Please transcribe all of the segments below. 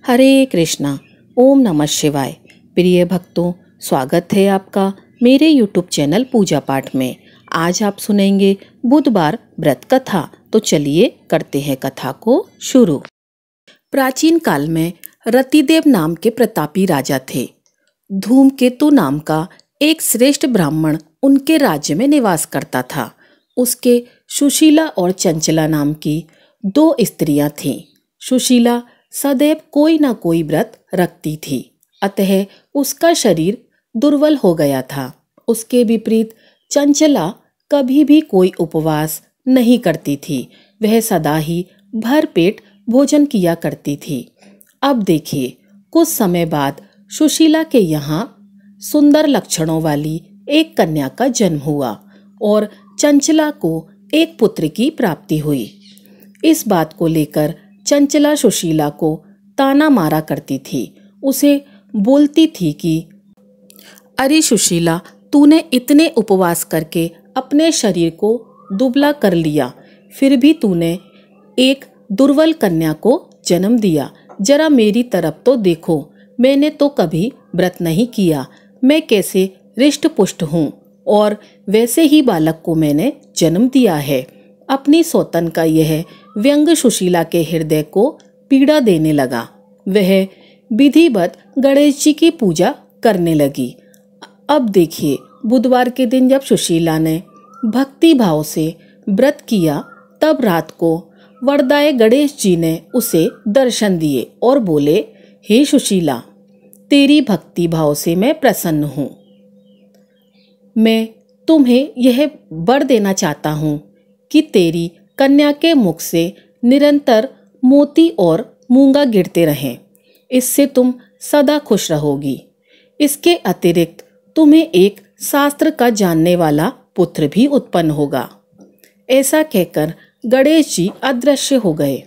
हरे कृष्णा। ओम नमः शिवाय। प्रिय भक्तों, स्वागत है आपका मेरे YouTube चैनल पूजा पाठ में। आज आप सुनेंगे बुधवार व्रत कथा। तो चलिए करते हैं कथा को शुरू। प्राचीन काल में रतिदेव नाम के प्रतापी राजा थे। धूमकेतु नाम का एक श्रेष्ठ ब्राह्मण उनके राज्य में निवास करता था। उसके सुशीला और चंचला नाम की दो स्त्रियां थीं। सुशीला सदैव कोई ना कोई व्रत रखती थी, अतः उसका शरीर दुर्बल हो गया था। उसके विपरीत चंचला कभी भी कोई उपवास नहीं करती थी। वह सदा ही भर पेट भोजन किया करती थी। अब देखिए, कुछ समय बाद सुशीला के यहाँ सुंदर लक्षणों वाली एक कन्या का जन्म हुआ और चंचला को एक पुत्र की प्राप्ति हुई। इस बात को लेकर चंचला सुशीला को ताना मारा करती थी। उसे बोलती थी कि अरे सुशीला, तूने इतने उपवास करके अपने शरीर को दुबला कर लिया, फिर भी तूने एक दुर्बल कन्या को जन्म दिया। जरा मेरी तरफ तो देखो, मैंने तो कभी व्रत नहीं किया। मैं कैसे हृष्ट पुष्ट हूँ और वैसे ही बालक को मैंने जन्म दिया है। अपनी सौतन का यह व्यंग सुशीला के हृदय को पीड़ा देने लगा। वह विधिवत गणेश जी की पूजा करने लगी। अब देखिए, बुधवार के दिन जब सुशीला ने भक्ति भाव से व्रत किया, तब रात को वरदाय गणेश जी ने उसे दर्शन दिए और बोले, हे सुशीला, तेरी भक्ति भाव से मैं प्रसन्न हूँ। मैं तुम्हें यह वर देना चाहता हूँ कि तेरी कन्या के मुख से निरंतर मोती और मूंगा गिरते रहें। इससे तुम सदा खुश रहोगी। इसके अतिरिक्त तुम्हें एक शास्त्र का जानने वाला पुत्र भी उत्पन्न होगा। ऐसा कहकर गणेश जी अदृश्य हो गए।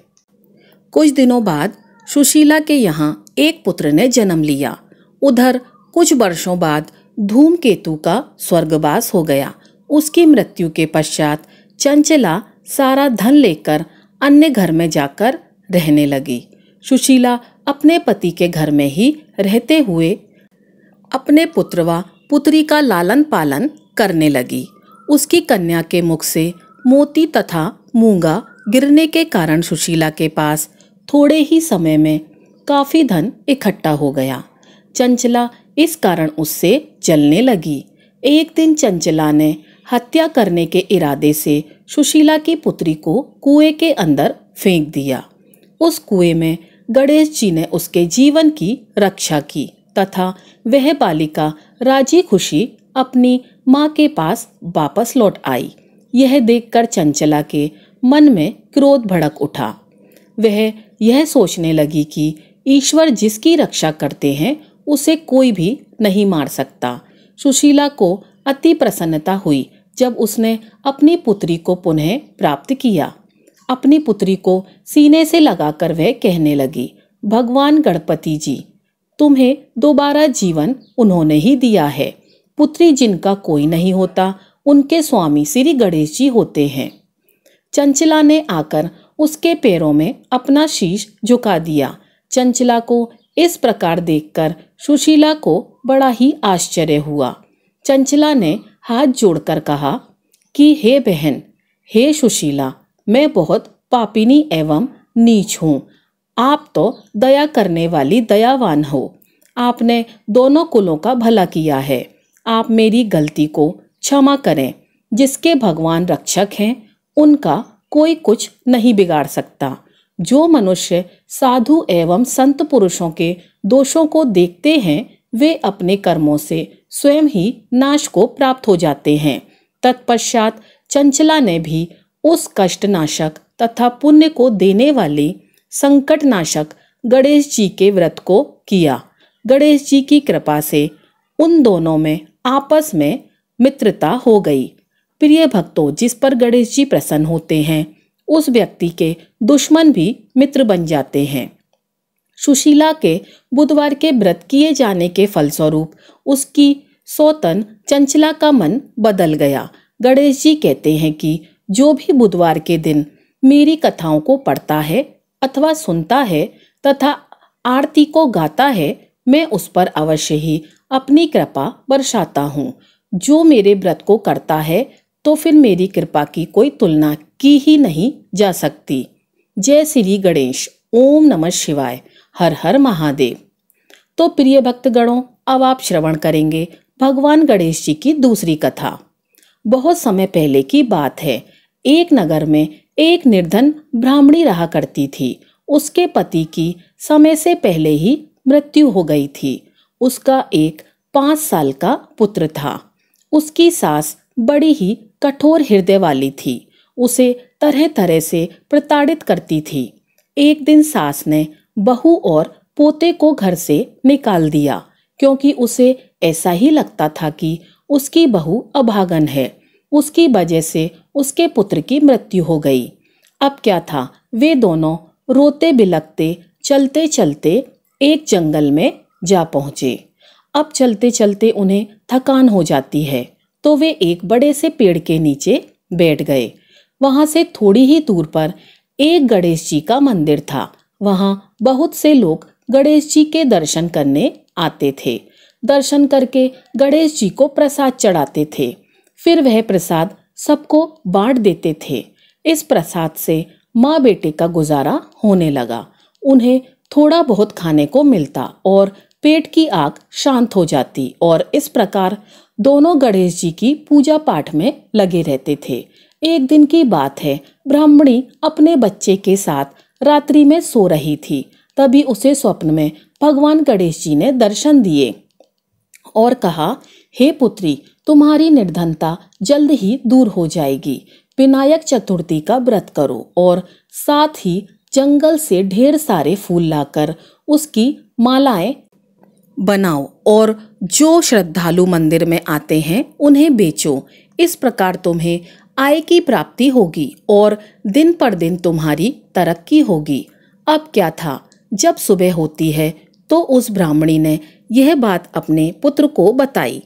कुछ दिनों बाद सुशीला के यहाँ एक पुत्र ने जन्म लिया। उधर कुछ वर्षों बाद धूमकेतु का स्वर्गवास हो गया। उसकी मृत्यु के पश्चात चंचला सारा धन लेकर अन्य घर में जाकर रहने लगी। सुशीला अपने पति के घर में ही रहते हुए अपने पुत्र व पुत्री का लालन पालन करने लगी। उसकी कन्या के मुख से मोती तथा मूंगा गिरने के कारण सुशीला के पास थोड़े ही समय में काफी धन इकट्ठा हो गया। चंचला इस कारण उससे जलने लगी। एक दिन चंचला ने हत्या करने के इरादे से सुशीला की पुत्री को कुएं के अंदर फेंक दिया। उस कुएं में गणेश जी ने उसके जीवन की रक्षा की तथा वह बालिका राजी खुशी अपनी माँ के पास वापस लौट आई। यह देखकर चंचला के मन में क्रोध भड़क उठा। वह यह सोचने लगी कि ईश्वर जिसकी रक्षा करते हैं उसे कोई भी नहीं मार सकता। सुशीला को अति प्रसन्नता हुई जब उसने अपनी पुत्री को पुनः प्राप्त किया। अपनी पुत्री को सीने से लगाकर वह कहने लगी, भगवान गणपति जी, तुम्हें दोबारा जीवन उन्होंने ही दिया है। पुत्री जिनका कोई नहीं होता, उनके स्वामी श्री गणेश जी होते हैं। चंचला ने आकर उसके पैरों में अपना शीश झुका दिया। चंचला को इस प्रकार देखकर सुशीला को बड़ा ही आश्चर्य हुआ। चंचला ने हाथ जोड़कर कहा कि हे बहन, हे सुशीला, मैं बहुत पापिनी एवं नीच हूँ। आप तो दया करने वाली दयावान हो। आपने दोनों कुलों का भला किया है। आप मेरी गलती को क्षमा करें। जिसके भगवान रक्षक हैं, उनका कोई कुछ नहीं बिगाड़ सकता। जो मनुष्य साधु एवं संत पुरुषों के दोषों को देखते हैं, वे अपने कर्मों से स्वयं ही नाश को प्राप्त हो जाते हैं। तत्पश्चात चंचला ने भी उस कष्टनाशक तथा पुण्य को देने वाले संकटनाशक गणेश जी के व्रत को किया। गणेश जी की कृपा से उन दोनों में आपस में मित्रता हो गई। प्रिय भक्तों, जिस पर गणेश जी प्रसन्न होते हैं, उस व्यक्ति के दुश्मन भी मित्र बन जाते हैं। सुशीला के बुधवार के व्रत किए जाने के फलस्वरूप उसकी सौतन चंचला का मन बदल गया। गणेश जी कहते हैं कि जो भी बुधवार के दिन मेरी कथाओं को पढ़ता है अथवा सुनता है तथा आरती को गाता है, मैं उस पर अवश्य ही अपनी कृपा बरसाता हूँ। जो मेरे व्रत को करता है तो फिर मेरी कृपा की कोई तुलना की ही नहीं जा सकती। जय श्री गणेश। ओम नमः शिवाय। हर हर महादेव। तो प्रिय भक्तगणों, अब आप श्रवण करेंगे भगवान गणेश जी की दूसरी कथा। बहुत समय पहले की बात है। एक नगर में एक निर्धन ब्राह्मणी रहा करती थी। उसके पति की समय से पहले ही मृत्यु हो गई थी। उसका एक 5 साल का पुत्र था। उसकी सास बड़ी ही कठोर हृदय वाली थी। उसे तरह तरह से प्रताड़ित करती थी। एक दिन सास ने बहू और पोते को घर से निकाल दिया, क्योंकि उसे ऐसा ही लगता था कि उसकी बहू अभागन है। उसकी वजह से उसके पुत्र की मृत्यु हो गई। अब क्या था, वे दोनों रोते बिलखते चलते चलते एक जंगल में जा पहुंचे। अब चलते चलते उन्हें थकान हो जाती है, तो वे एक बड़े से पेड़ के नीचे बैठ गए। वहां से थोड़ी ही दूर पर एक गणेश जी का मंदिर था। वहां बहुत से लोग गणेश जी के दर्शन करने आते थे। दर्शन करके गणेश जी को प्रसाद चढ़ाते थे। फिर वह प्रसाद सबको बांट देते थे। इस प्रसाद से माँ बेटे का गुजारा होने लगा। उन्हें थोड़ा बहुत खाने को मिलता और पेट की आग शांत हो जाती, और इस प्रकार दोनों गणेश जी की पूजा पाठ में लगे रहते थे। एक दिन की बात है, ब्राह्मणी अपने बच्चे के साथ रात्रि में सो रही थी। तभी उसे स्वप्न में भगवान गणेश जी ने दर्शन दिए और कहा, हे पुत्री, तुम्हारी निर्धनता जल्द ही दूर हो जाएगी। विनायक चतुर्थी का व्रत करो और साथ ही जंगल से ढेर सारे फूल लाकर उसकी मालाएं बनाओ और जो श्रद्धालु मंदिर में आते हैं उन्हें बेचो। इस प्रकार तुम्हें आय की प्राप्ति होगी और दिन पर दिन तुम्हारी तरक्की होगी। अब क्या था, जब सुबह होती है तो उस ब्राह्मणी ने यह बात अपने पुत्र को बताई।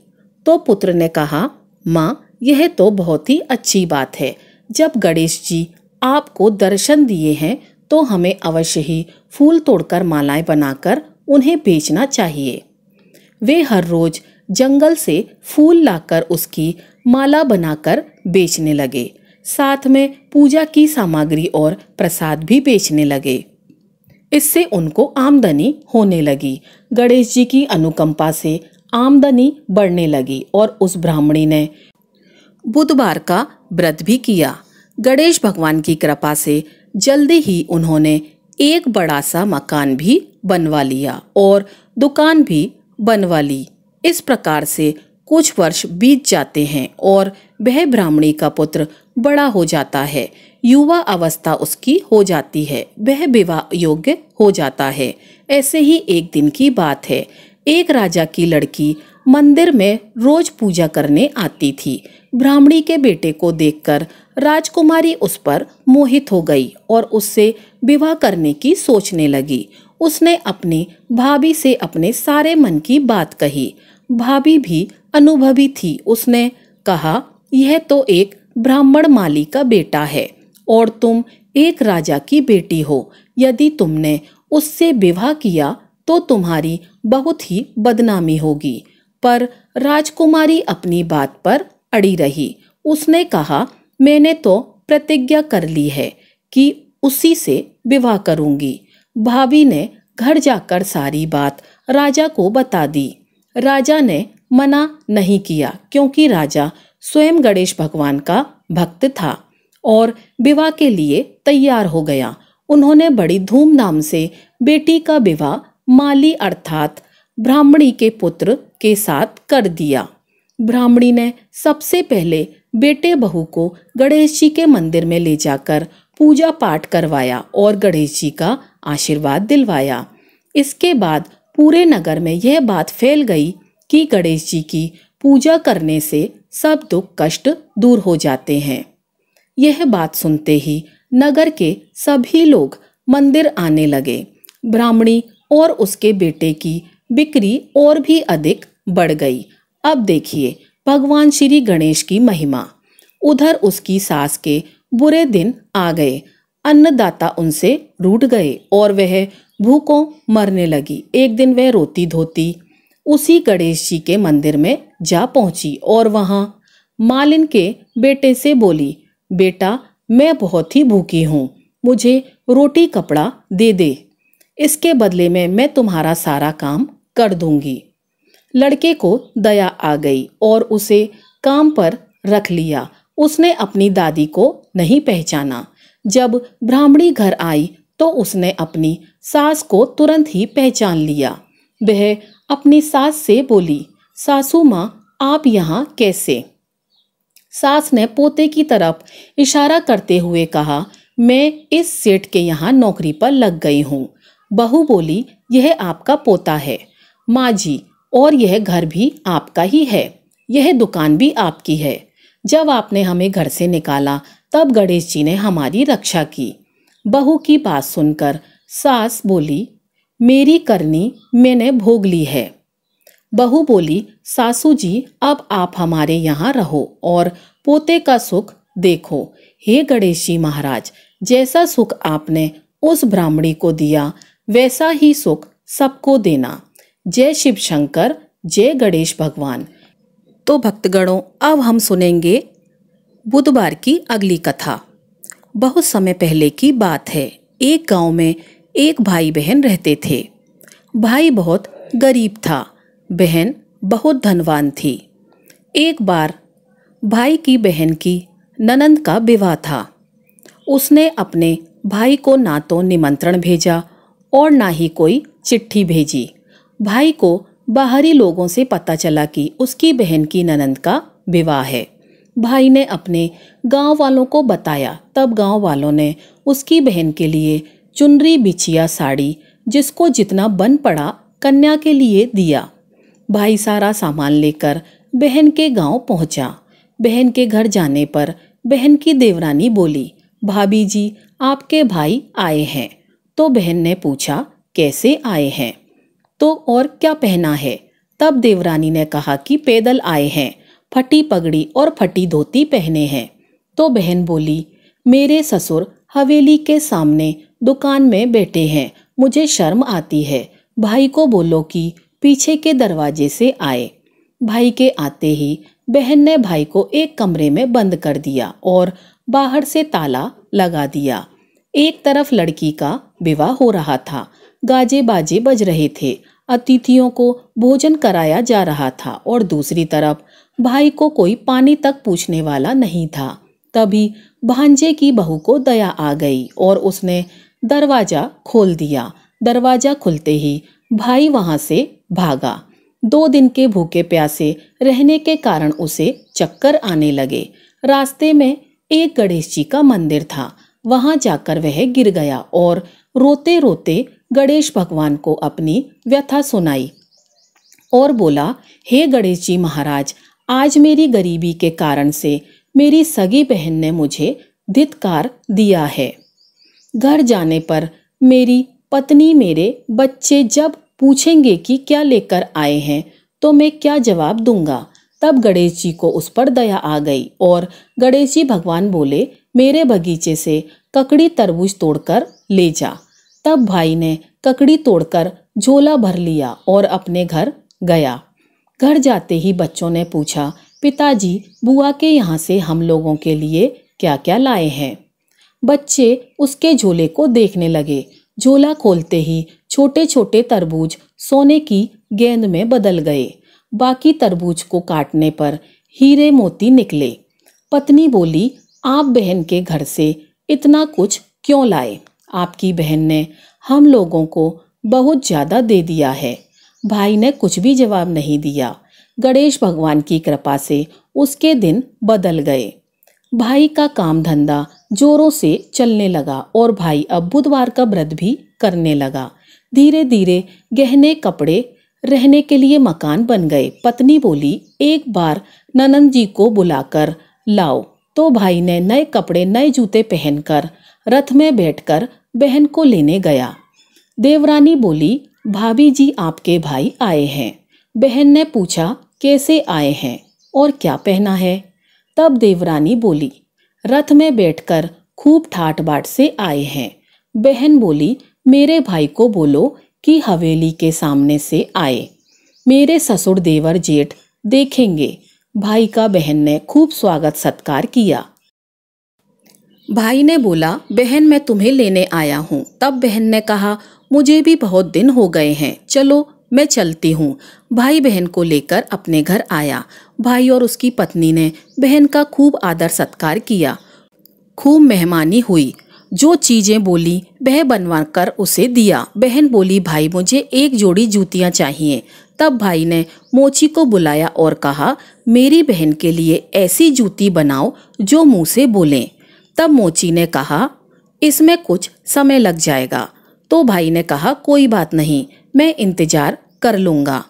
तो पुत्र ने कहा, माँ, यह तो बहुत ही अच्छी बात है। जब गणेश जी आपको दर्शन दिए हैं तो हमें अवश्य ही फूल तोड़कर मालाएं बनाकर उन्हें बेचना चाहिए। वे हर रोज जंगल से फूल लाकर उसकी माला बनाकर बेचने लगे। साथ में पूजा की सामग्री और प्रसाद भी बेचने लगे। इससे उनको आमदनी होने लगी। गणेश जी की अनुकंपा से आमदनी बढ़ने लगी और उस ब्राह्मणी ने बुधवार का व्रत भी किया। गणेश भगवान की कृपा से जल्दी ही उन्होंने एक बड़ा सा मकान भी बनवा लिया और दुकान भी बनवा ली। इस प्रकार से कुछ वर्ष बीत जाते हैं और वह ब्राह्मणी का पुत्र बड़ा हो जाता है। युवा अवस्था उसकी हो जाती है। वह विवाह योग्य हो जाता है। ऐसे ही एक दिन की बात है। एक राजा की लड़की मंदिर में रोज पूजा करने आती थी। ब्राह्मणी के बेटे को देखकर राजकुमारी उस पर मोहित हो गई और उससे विवाह करने की सोचने लगी। उसने अपनी भाभी से अपने सारे मन की बात कही। भाभी भी अनुभवी थी। उसने कहा, यह तो एक ब्राह्मण माली का बेटा है और तुम एक राजा की बेटी हो। यदि तुमने उससे विवाह किया तो तुम्हारी बहुत ही बदनामी होगी। पर राजकुमारी अपनी बात पर अड़ी रही। उसने कहा, मैंने तो प्रतिज्ञा कर ली है कि उसी से विवाह करूंगी। भाभी ने घर जाकर सारी बात राजा को बता दी। राजा ने मना नहीं किया, क्योंकि राजा स्वयं गणेश भगवान का भक्त था और विवाह के लिए तैयार हो गया। उन्होंने बड़ी धूमधाम से बेटी का विवाह माली अर्थात ब्राह्मणी के पुत्र के साथ कर दिया। ब्राह्मणी ने सबसे पहले बेटे बहू को गणेश जी के मंदिर में ले जाकर पूजा पाठ करवाया और गणेश जी का आशीर्वाद दिलवाया। इसके बाद पूरे नगर में यह बात फैल गई कि गणेश जी की पूजा करने से सब दुख कष्ट दूर हो जाते हैं। यह बात सुनते ही नगर के सभी लोग मंदिर आने लगे। ब्राह्मणी और उसके बेटे की बिक्री और भी अधिक बढ़ गई। अब देखिए भगवान श्री गणेश की महिमा। उधर उसकी सास के बुरे दिन आ गए। अन्नदाता उनसे रूठ गए और वह भूखों मरने लगी। एक दिन वह रोती धोती उसी गणेश जी के मंदिर में जा पहुंची और वहां मालिन के बेटे से बोली, बेटा मैं बहुत ही भूखी हूँ, मुझे रोटी कपड़ा दे दे, इसके बदले में मैं तुम्हारा सारा काम कर दूंगी। लड़के को दया आ गई और उसे काम पर रख लिया। उसने अपनी दादी को नहीं पहचाना। जब ब्राह्मणी घर आई तो उसने अपनी सास को तुरंत ही पहचान लिया। वह अपनी सास से बोली, सासू माँ आप यहाँ कैसे? सास ने पोते की तरफ इशारा करते हुए कहा, मैं इस सेठ के यहाँ नौकरी पर लग गई हूँ। बहू बोली, यह आपका पोता है माँ जी, और यह घर भी आपका ही है, यह दुकान भी आपकी है। जब आपने हमें घर से निकाला तब गणेश जी ने हमारी रक्षा की। बहू की बात सुनकर सास बोली, मेरी करनी मैंने भोग ली है। बहू बोली, सासू जी अब आप हमारे यहाँ रहो और पोते का सुख देखो। हे गणेश जी महाराज, जैसा सुख आपने उस ब्राह्मणी को दिया वैसा ही सुख सबको देना। जय शिव शंकर, जय गणेश भगवान। तो भक्तगणों, अब हम सुनेंगे बुधवार की अगली कथा। बहुत समय पहले की बात है। एक गांव में एक भाई बहन रहते थे। भाई बहुत गरीब था, बहन बहुत धनवान थी। एक बार भाई की बहन की ननंद का विवाह था। उसने अपने भाई को ना तो निमंत्रण भेजा और ना ही कोई चिट्ठी भेजी। भाई को बाहरी लोगों से पता चला कि उसकी बहन की ननंद का विवाह है। भाई ने अपने गांव वालों को बताया। तब गांव वालों ने उसकी बहन के लिए चुनरी बिछिया साड़ी, जिसको जितना बन पड़ा, कन्या के लिए दिया। भाई सारा सामान लेकर बहन के गांव पहुंचा। बहन के घर जाने पर बहन की देवरानी बोली, भाभी जी आपके भाई आए हैं। तो बहन ने पूछा, कैसे आए हैं, तो और क्या पहना है? तब देवरानी ने कहा कि पैदल आए हैं, फटी पगड़ी और फटी धोती पहने हैं। तो बहन बोली, मेरे ससुर हवेली के सामने दुकान में बैठे हैं, मुझे शर्म आती है। भाई को बोलो कि पीछे के दरवाजे से आए। भाई के आते ही बहन ने भाई को एक कमरे में बंद कर दिया और बाहर से ताला लगा दिया। एक तरफ लड़की का विवाह हो रहा था, गाजे बाजे बज रहे थे, अतिथियों को भोजन कराया जा रहा था, और दूसरी तरफ भाई को कोई पानी तक पूछने वाला नहीं था। तभी भांजे की बहू को दया आ गई और उसने दरवाजा खोल दिया। दरवाजा खुलते ही भाई वहां से भागा। 2 दिन के भूखे प्यासे रहने के कारण उसे चक्कर आने लगे। रास्ते में एक गणेश जी का मंदिर था। वहां जाकर वह गिर गया और रोते रोते गणेश भगवान को अपनी व्यथा सुनाई और बोला, हे गणेश जी महाराज, आज मेरी गरीबी के कारण से मेरी सगी बहन ने मुझे धिक्कार दिया है। घर जाने पर मेरी पत्नी, मेरे बच्चे जब पूछेंगे कि क्या लेकर आए हैं तो मैं क्या जवाब दूंगा? तब गणेश जी को उस पर दया आ गई और गणेश जी भगवान बोले, मेरे बगीचे से ककड़ी तरबूज तोड़कर ले जा। तब भाई ने ककड़ी तोड़कर झोला भर लिया और अपने घर गया। घर जाते ही बच्चों ने पूछा, पिताजी बुआ के यहाँ से हम लोगों के लिए क्या क्या लाए हैं? बच्चे उसके झोले को देखने लगे। झोला खोलते ही छोटे छोटे तरबूज सोने की गेंद में बदल गए। बाकी तरबूज को काटने पर हीरे मोती निकले। पत्नी बोली, आप बहन के घर से इतना कुछ क्यों लाए? आपकी बहन ने हम लोगों को बहुत ज्यादा दे दिया है। भाई ने कुछ भी जवाब नहीं दिया। गणेश भगवान की कृपा से उसके दिन बदल गए। भाई का काम धंधा जोरों से चलने लगा और भाई अब बुधवार का व्रत भी करने लगा। धीरे धीरे गहने, कपड़े, रहने के लिए मकान बन गए। पत्नी बोली, एक बार ननंद जी को बुलाकर लाओ। तो भाई ने नए कपड़े, नए जूते पहनकर रथ में बैठकर बहन को लेने गया। देवरानी बोली, भाभी जी आपके भाई आए हैं। बहन ने पूछा, कैसे आए हैं और क्या पहना है? तब देवरानी बोली, रथ में बैठकर खूब ठाट बाट से आए हैं। बहन बोली, मेरे भाई को बोलो कि हवेली के सामने से आए, मेरे ससुर देवर जेठ देखेंगे। भाई का बहन ने खूब स्वागत सत्कार किया। भाई ने बोला, बहन मैं तुम्हें लेने आया हूँ। तब बहन ने कहा, मुझे भी बहुत दिन हो गए हैं, चलो मैं चलती हूँ। भाई बहन को लेकर अपने घर आया। भाई और उसकी पत्नी ने बहन का खूब आदर सत्कार किया। खूब मेहमानी हुई। जो चीजें बोली वह बनवा कर उसे दिया। बहन बोली, भाई मुझे एक जोड़ी जूतियां चाहिए। तब भाई ने मोची को बुलाया और कहा, मेरी बहन के लिए ऐसी जूती बनाओ जो मुंह से बोले। तब मोची ने कहा, इसमें कुछ समय लग जाएगा। तो भाई ने कहा, कोई बात नहीं, मैं इंतजार कर लूंगा।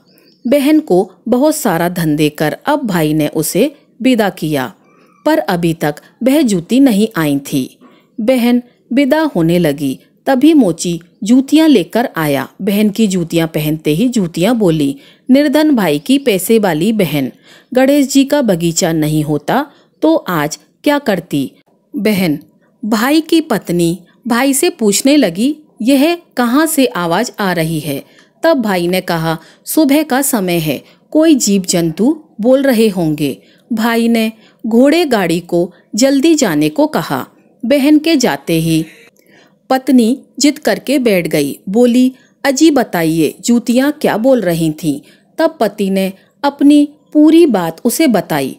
बहन को बहुत सारा धन देकर अब भाई ने उसे विदा किया, पर अभी तक वह जूती नहीं आई थी। बहन विदा होने लगी, तभी मोची जूतियां लेकर आया। बहन की जूतियां पहनते ही जूतियां बोली, निर्धन भाई की पैसे वाली बहन, गणेश जी का बगीचा नहीं होता तो आज क्या करती। बहन भाई की पत्नी भाई से पूछने लगी, यह कहाँ से आवाज आ रही है। तब भाई ने कहा, सुबह का समय है, कोई जीव जंतु बोल रहे होंगे। भाई ने घोड़े गाड़ी को जल्दी जाने को कहा। बहन के जाते ही पत्नी जिद करके बैठ गई, बोली, अजी बताइए जूतियां क्या बोल रही थीं। तब पति ने अपनी पूरी बात उसे बताई।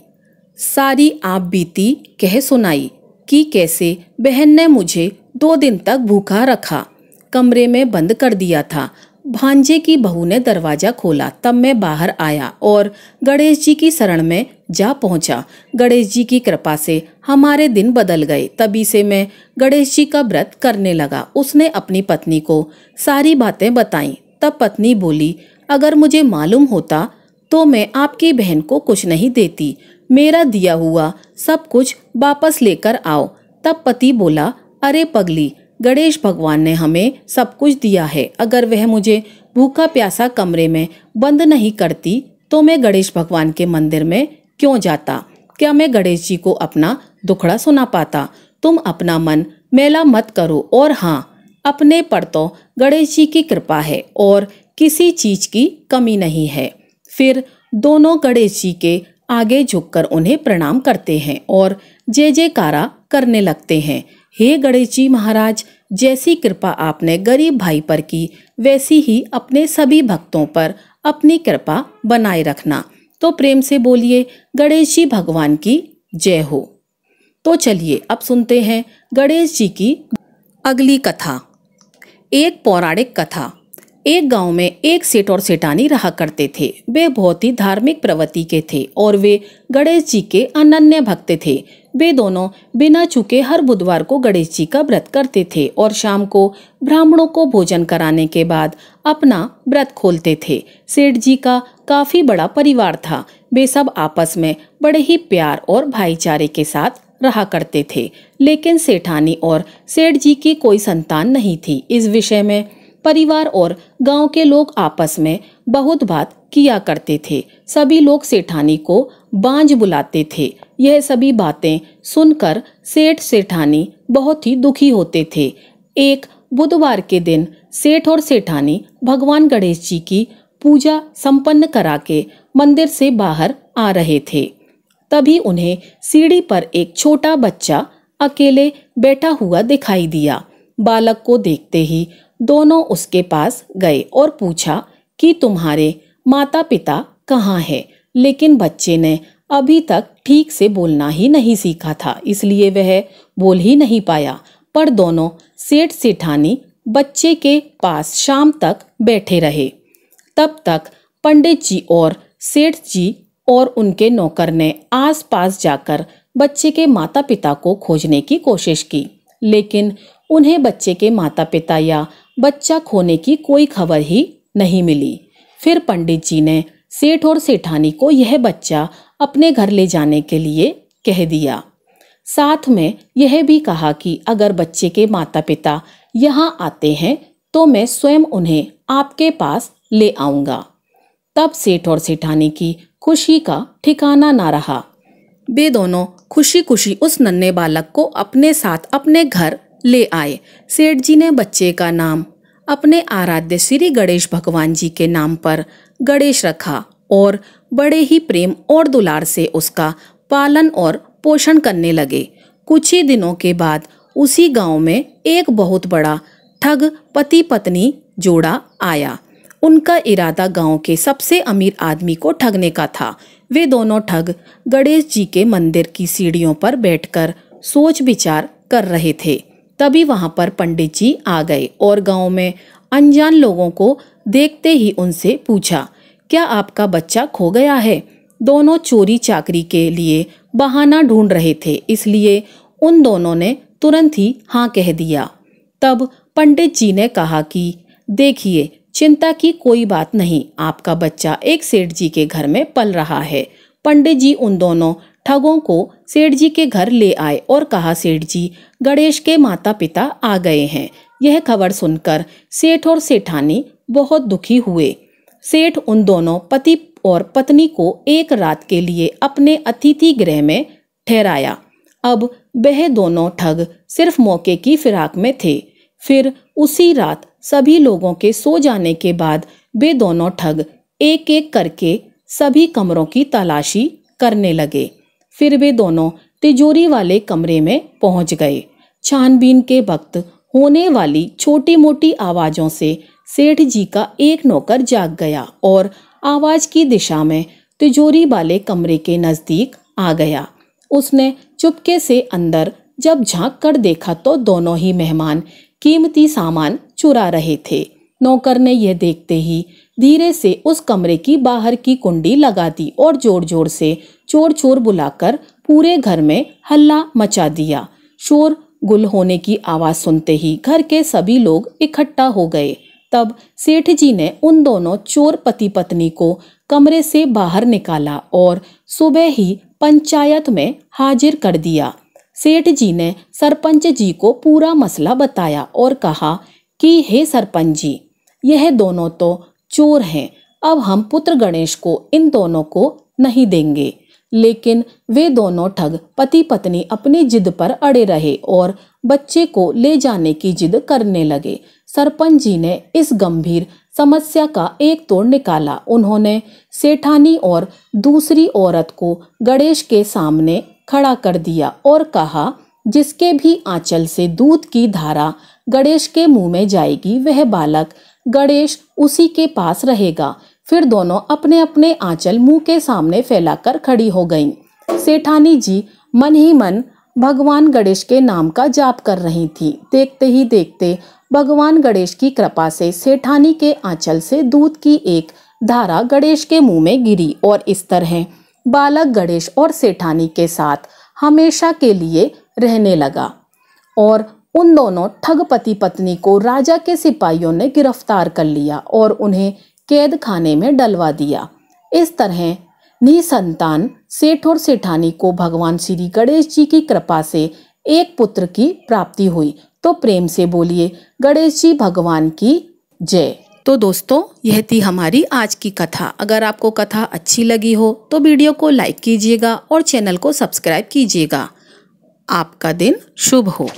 सारी आप बीती कह सुनाई कि कैसे बहन ने मुझे 2 दिन तक भूखा रखा, कमरे में बंद कर दिया था। भांजे की बहू ने दरवाजा खोला, तब मैं बाहर आया और गणेश जी की शरण में जा पहुंचा। गणेश जी की कृपा से हमारे दिन बदल गए। तभी से मैं गणेश जी का व्रत करने लगा। उसने अपनी पत्नी को सारी बातें बताईं। तब पत्नी बोली, अगर मुझे मालूम होता तो मैं आपकी बहन को कुछ नहीं देती। मेरा दिया हुआ सब कुछ वापस लेकर आओ। तब पति बोला, अरे पगली, गणेश भगवान ने हमें सब कुछ दिया है। अगर वह मुझे भूखा प्यासा कमरे में बंद नहीं करती तो मैं गणेश भगवान के मंदिर में क्यों जाता। क्या मैं गणेश जी को अपना दुखड़ा सुना पाता। तुम अपना मन मैला मत करो। और हाँ, अपने पर तो गणेश जी की कृपा है और किसी चीज की कमी नहीं है। फिर दोनों गणेश जी के आगे झुककर उन्हें प्रणाम करते हैं और जय जयकारा करने लगते हैं। हे गणेश जी महाराज, जैसी कृपा आपने गरीब भाई पर की, वैसी ही अपने सभी भक्तों पर अपनी कृपा बनाए रखना। तो प्रेम से बोलिए, गणेश जी भगवान की जय हो। तो चलिए अब सुनते हैं गणेश जी की अगली कथा। एक पौराणिक कथा। एक गांव में एक सेठ और सेठानी रहा करते थे। वे बहुत ही धार्मिक प्रवृत्ति के थे और वे गणेश जी के अनन्य भक्त थे। वे दोनों बिना चूके हर बुधवार को गणेश जी का व्रत करते थे और शाम को ब्राह्मणों को भोजन कराने के बाद अपना व्रत खोलते थे। सेठ जी का काफी बड़ा परिवार था। वे सब आपस में बड़े ही प्यार और भाईचारे के साथ रहा करते थे। लेकिन सेठानी और सेठ जी की कोई संतान नहीं थी। इस विषय में परिवार और गांव के लोग आपस में बहुत बात किया करते थे। सभी लोग सेठानी को बांझ बुलाते थे। यह सभी बातें सुनकर सेठ सेठानी बहुत ही दुखी होते थे। एक बुधवार के दिन सेठ और सेठानी भगवान गणेश जी की पूजा संपन्न करा के मंदिर से बाहर आ रहे थे। तभी उन्हें सीढ़ी पर एक छोटा बच्चा अकेले बैठा हुआ दिखाई दिया। बालक को देखते ही दोनों उसके पास गए और पूछा कि तुम्हारे माता पिता कहाँ हैं। लेकिन बच्चे ने अभी तक ठीक से बोलना ही नहीं सीखा था, इसलिए वह बोल ही नहीं पाया। पर दोनों सेठ सेठानी बच्चे के पास शाम तक बैठे रहे। तब तक पंडित जी और सेठ जी और उनके नौकर ने आस-पास जाकर बच्चे के माता पिता को खोजने की कोशिश की, लेकिन उन्हें बच्चे के माता पिता या बच्चा खोने की कोई खबर ही नहीं मिली। फिर पंडित जी ने सेठ और सेठानी को यह बच्चा अपने घर ले जाने के लिए कह दिया। साथ में यह भी कहा कि अगर बच्चे के माता पिता यहाँ आते हैं तो मैं स्वयं उन्हें आपके पास ले आऊंगा। तब सेठ और सेठानी की खुशी का ठिकाना ना रहा। वे दोनों खुशी खुशी उस नन्हे बालक को अपने साथ अपने घर ले आए। सेठ जी ने बच्चे का नाम अपने आराध्य श्री गणेश भगवान जी के नाम पर गणेश रखा और बड़े ही प्रेम और दुलार से उसका पालन और पोषण करने लगे। कुछ ही दिनों के बाद उसी गांव में एक बहुत बड़ा ठग पति पत्नी जोड़ा आया। उनका इरादा गांव के सबसे अमीर आदमी को ठगने का था। वे दोनों ठग गणेश जी के मंदिर की सीढ़ियों पर बैठकर सोच विचार कर रहे थे। तभी वहां पर पंडित जी आ गए और गांव में अनजान लोगों को देखते ही उनसे पूछा, क्या आपका बच्चा खो गया है? दोनों चोरी चाकरी के लिए बहाना ढूंढ रहे थे, इसलिए उन दोनों ने तुरंत ही हाँ कह दिया। तब पंडित जी ने कहा कि देखिए, चिंता की कोई बात नहीं, आपका बच्चा एक सेठ जी के घर में पल रहा है। पंडित जी उन दोनों ठगों को सेठ जी के घर ले आए और कहा, सेठ जी, गणेश के माता पिता आ गए हैं। यह खबर सुनकर सेठ और सेठानी बहुत दुखी हुए। सेठ उन दोनों पति और पत्नी को एक रात के लिए अपने अतिथि गृह में ठहराया। अब वह दोनों ठग सिर्फ मौके की फिराक में थे। फिर उसी रात सभी लोगों के सो जाने के बाद वे दोनों ठग एक एक करके सभी कमरों की तलाशी करने लगे। फिर वे दोनों तिजोरी वाले कमरे में पहुंच गए। छानबीन के वक्त होने वाली छोटी मोटी आवाजों से सेठ जी का एक नौकर जाग गया और आवाज की दिशा में तिजोरी वाले कमरे के नजदीक आ गया। उसने चुपके से अंदर जब झांक कर देखा तो दोनों ही मेहमान कीमती सामान चुरा रहे थे। नौकर ने यह देखते ही धीरे से उस कमरे की बाहर की कुंडी लगा दी और जोर जोर से चोर चोर बुलाकर पूरे घर में हल्ला मचा दिया। शोर गुल होने की आवाज सुनते ही घर के सभी लोग इकट्ठा हो गए। तब सेठ जी ने उन दोनों चोर पति पत्नी को कमरे से बाहर निकाला और सुबह ही पंचायत में हाजिर कर दिया। सेठ जी ने सरपंच जी को पूरा मसला बताया और कहा कि हे सरपंच जी, यह दोनों तो चोर हैं। अब हम पुत्र गणेश को इन दोनों को नहीं देंगे। लेकिन वे दोनों ठग पति पत्नी अपनी जिद पर अड़े रहे और बच्चे को ले जाने की जिद करने लगे। सरपंच जी ने इस गंभीर समस्या का एक तोड़ निकाला। उन्होंने सेठानी और दूसरी औरत को गणेश के सामने खड़ा कर दिया और कहा, जिसके भी आंचल से दूध की धारा गणेश के मुंह में जाएगी, वह बालक गणेश उसी के पास रहेगा। फिर दोनों अपने अपने आंचल मुंह के सामने फैलाकर खड़ी हो गईं। सेठानी जी मन ही मन भगवान गणेश के नाम का जाप कर रही थी। देखते ही देखते भगवान गणेश की कृपा से सेठानी के आंचल से दूध की एक धारा गणेश के मुंह में गिरी और इस तरह बालक गणेश और सेठानी के साथ हमेशा के लिए रहने लगा। और उन दोनों ठग पति पत्नी को राजा के सिपाहियों ने गिरफ्तार कर लिया और उन्हें कैद खाने में डलवा दिया। इस तरह निसंतान सेठ और सेठानी को भगवान श्री गणेश जी की कृपा से एक पुत्र की प्राप्ति हुई। तो प्रेम से बोलिए गणेश जी भगवान की जय। तो दोस्तों, यह थी हमारी आज की कथा। अगर आपको कथा अच्छी लगी हो तो वीडियो को लाइक कीजिएगा और चैनल को सब्सक्राइब कीजिएगा। आपका दिन शुभ हो।